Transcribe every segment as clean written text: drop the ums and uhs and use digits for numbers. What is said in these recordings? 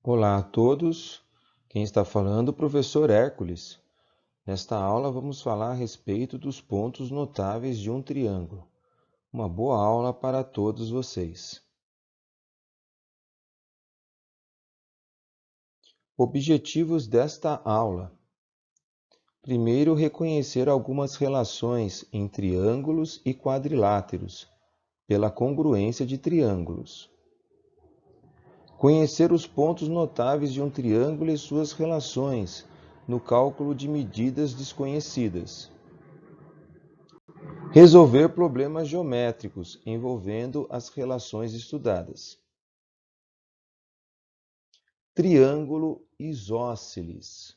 Olá a todos, quem está falando é o professor Hércules. Nesta aula vamos falar a respeito dos pontos notáveis de um triângulo. Uma boa aula para todos vocês. Objetivos desta aula. Primeiro, reconhecer algumas relações em triângulos e quadriláteros, pela congruência de triângulos. Conhecer os pontos notáveis de um triângulo e suas relações, no cálculo de medidas desconhecidas. Resolver problemas geométricos envolvendo as relações estudadas. Triângulo isósceles.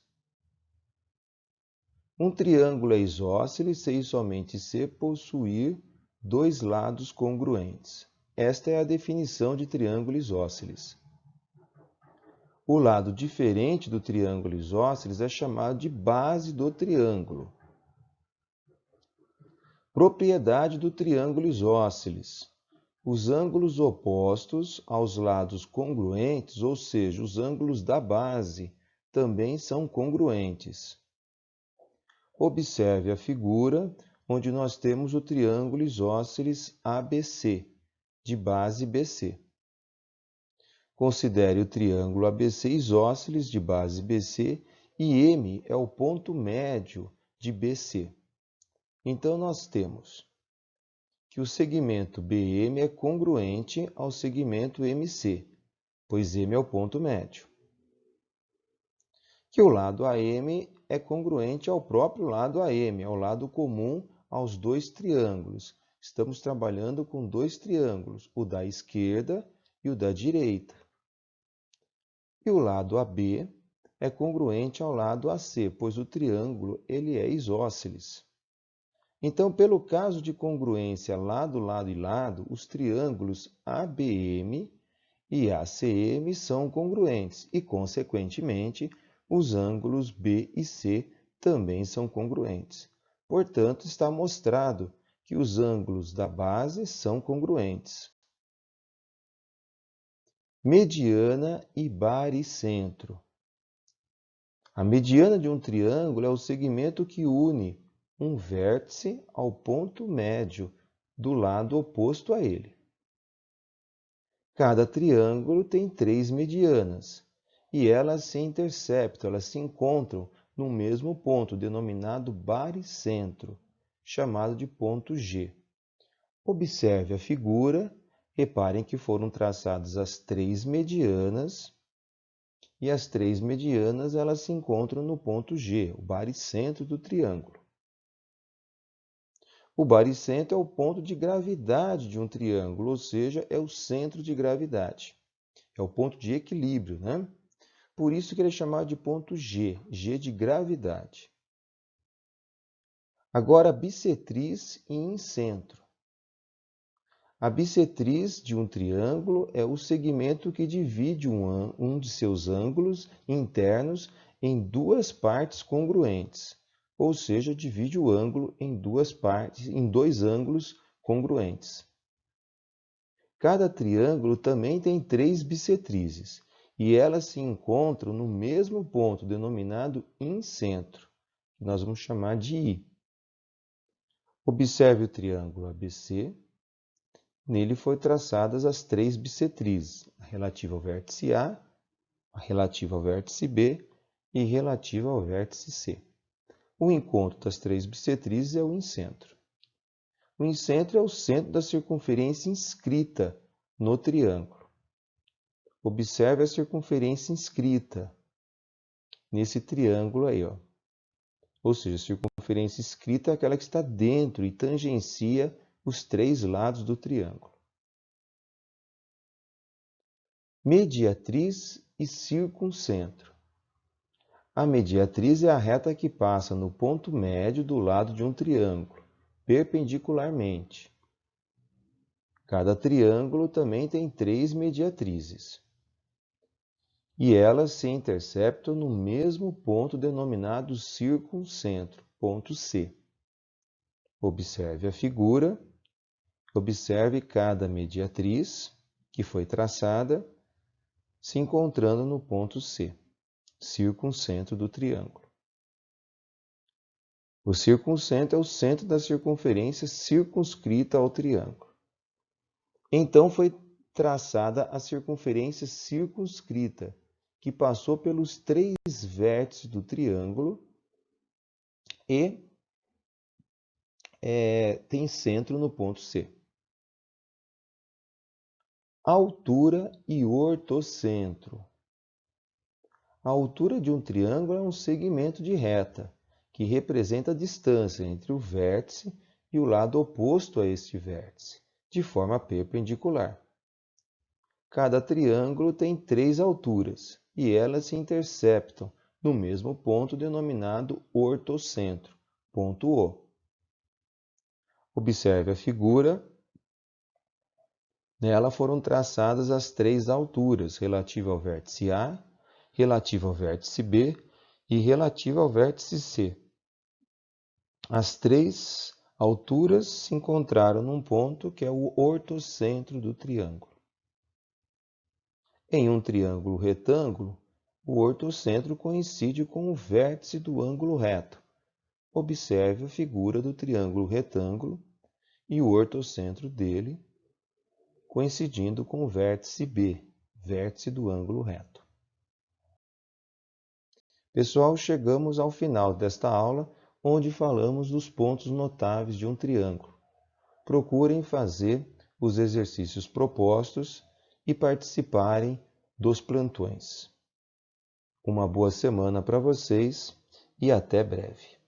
Um triângulo é isósceles se e somente se possuir dois lados congruentes. Esta é a definição de triângulo isósceles. O lado diferente do triângulo isósceles é chamado de base do triângulo. Propriedade do triângulo isósceles. Os ângulos opostos aos lados congruentes, ou seja, os ângulos da base, também são congruentes. Observe a figura onde nós temos o triângulo isósceles ABC, de base BC. Considere o triângulo ABC isósceles de base BC e M é o ponto médio de BC. Então, nós temos que o segmento BM é congruente ao segmento MC, pois M é o ponto médio. Que o lado AM é congruente ao próprio lado AM, ao lado comum aos dois triângulos. Estamos trabalhando com dois triângulos, o da esquerda e o da direita. E o lado AB é congruente ao lado AC, pois o triângulo ele é isósceles. Então, pelo caso de congruência lado, lado e lado, os triângulos ABM e ACM são congruentes e, consequentemente, os ângulos B e C também são congruentes. Portanto, está mostrado que os ângulos da base são congruentes. Mediana e baricentro. A mediana de um triângulo é o segmento que une um vértice ao ponto médio do lado oposto a ele. Cada triângulo tem 3 medianas e elas se interceptam, elas se encontram no mesmo ponto, denominado baricentro, chamado de ponto G. Observe a figura, reparem que foram traçadas as 3 medianas e as 3 medianas elas se encontram no ponto G, o baricentro do triângulo. O baricentro é o ponto de gravidade de um triângulo, ou seja, é o centro de gravidade. É o ponto de equilíbrio, né? Por isso que ele é chamado de ponto G, G de gravidade. Agora, bissetriz e incentro. A bissetriz de um triângulo é o segmento que divide um de seus ângulos internos em duas partes congruentes, ou seja, divide o ângulo em duas partes, em dois ângulos congruentes. Cada triângulo também tem 3 bissetrizes, e elas se encontram no mesmo ponto, denominado incentro, que nós vamos chamar de I. Observe o triângulo ABC. Nele foram traçadas as 3 bissetrizes, a relativa ao vértice A, a relativa ao vértice B e relativa ao vértice C. O encontro das 3 bissetrizes é o incentro. O incentro é o centro da circunferência inscrita no triângulo. Observe a circunferência inscrita nesse triângulo aí, ó. Ou seja, a circunferência inscrita é aquela que está dentro e tangencia os 3 lados do triângulo. Mediatriz e circuncentro. A mediatriz é a reta que passa no ponto médio do lado de um triângulo, perpendicularmente. Cada triângulo também tem 3 mediatrizes. E elas se interceptam no mesmo ponto denominado circuncentro, ponto C. Observe a figura, observe cada mediatriz que foi traçada se encontrando no ponto C, circuncentro do triângulo. O circuncentro é o centro da circunferência circunscrita ao triângulo. Então foi traçada a circunferência circunscrita, que passou pelos 3 vértices do triângulo e tem centro no ponto C. Altura e ortocentro. A altura de um triângulo é um segmento de reta, que representa a distância entre o vértice e o lado oposto a este vértice, de forma perpendicular. Cada triângulo tem 3 alturas, e elas se interceptam no mesmo ponto denominado ortocentro, ponto O. Observe a figura. Nela foram traçadas as 3 alturas, relativa ao vértice A, relativa ao vértice B e relativa ao vértice C. As 3 alturas se encontraram num ponto que é o ortocentro do triângulo. Em um triângulo retângulo, o ortocentro coincide com o vértice do ângulo reto. Observe a figura do triângulo retângulo e o ortocentro dele coincidindo com o vértice B, vértice do ângulo reto. Pessoal, chegamos ao final desta aula, onde falamos dos pontos notáveis de um triângulo. Procurem fazer os exercícios propostos e participarem dos plantões. Uma boa semana para vocês e até breve.